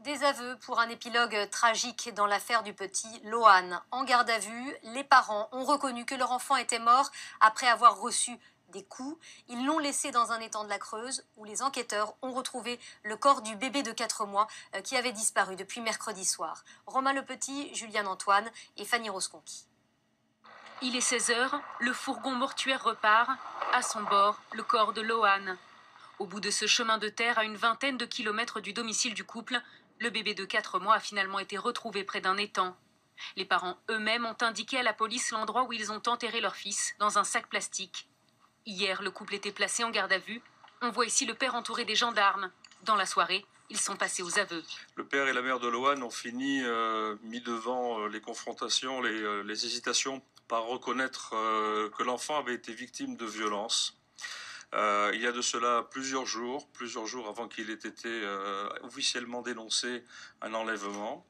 Des aveux pour un épilogue tragique dans l'affaire du petit Lohan. En garde à vue, les parents ont reconnu que leur enfant était mort après avoir reçu des coups. Ils l'ont laissé dans un étang de la Creuse où les enquêteurs ont retrouvé le corps du bébé de 4 mois qui avait disparu depuis mercredi soir. Romain Lepetit, Juliane Antoine et Fanny Rosconqui. Il est 16 h, le fourgon mortuaire repart. À son bord, le corps de Lohan. Au bout de ce chemin de terre, à une vingtaine de kilomètres du domicile du couple, le bébé de 4 mois a finalement été retrouvé près d'un étang. Les parents eux-mêmes ont indiqué à la police l'endroit où ils ont enterré leur fils, dans un sac plastique. Hier, le couple était placé en garde à vue. On voit ici le père entouré des gendarmes. Dans la soirée, ils sont passés aux aveux. Le père et la mère de Lohan ont fini mis devant les confrontations, les hésitations, par reconnaître que l'enfant avait été victime de violences. Il y a de cela plusieurs jours avant qu'il ait été officiellement dénoncé un enlèvement.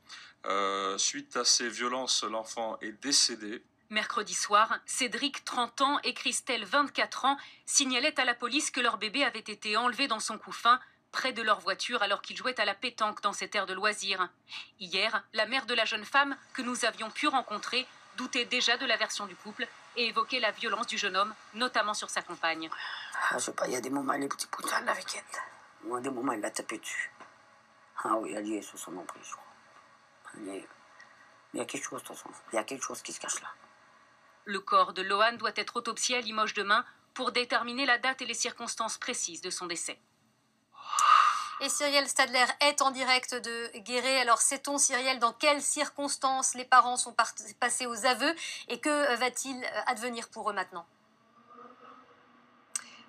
Suite à ces violences, l'enfant est décédé. Mercredi soir, Cédric, 30 ans, et Christelle, 24 ans, signalaient à la police que leur bébé avait été enlevé dans son couffin, près de leur voiture, alors qu'ils jouaient à la pétanque dans cette aire de loisirs. Hier, la mère de la jeune femme, que nous avions pu rencontrer, doutait déjà de la version du couple et évoquait la violence du jeune homme, notamment sur sa compagne. Je sais pas, il y a des moments, elle est petit brutal avec elle. Moi, des moments, elle l'a tapé dessus. Ah oui, elle y est sur son nombril, je crois. Il y a quelque chose, de toute façon. Il y a quelque chose qui se cache là. Le corps de Lohan doit être autopsié à Limoges demain pour déterminer la date et les circonstances précises de son décès. Et Cyrielle Stadler est en direct de Guéret. Alors sait-on, Cyrielle, dans quelles circonstances les parents sont passés aux aveux et que va-t-il advenir pour eux maintenant ?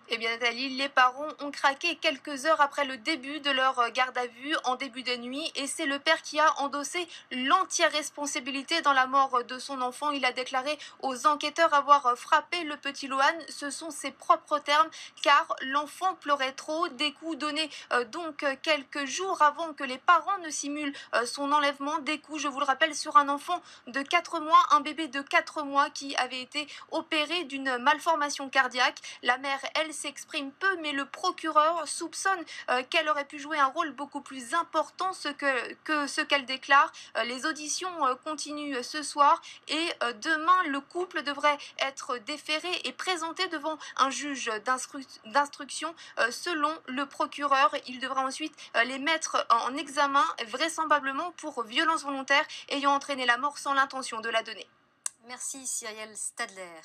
Eh bien Nathalie, les parents ont craqué quelques heures après le début de leur garde à vue en début de nuit et c'est le père qui a endossé l'entière responsabilité dans la mort de son enfant. Il a déclaré aux enquêteurs avoir frappé le petit Lohan. Ce sont ses propres termes car l'enfant pleurait trop. Des coups donnés donc quelques jours avant que les parents ne simulent son enlèvement. Des coups, je vous le rappelle, sur un enfant de 4 mois, un bébé de 4 mois qui avait été opéré d'une malformation cardiaque. La mère, elle, s'exprime peu, mais le procureur soupçonne qu'elle aurait pu jouer un rôle beaucoup plus important que ce qu'elle déclare. Les auditions continuent ce soir et demain, le couple devrait être déféré et présenté devant un juge d'instruction. Selon le procureur, il devra ensuite les mettre en examen, vraisemblablement pour violence volontaire ayant entraîné la mort sans l'intention de la donner. Merci Cyrielle Stadler.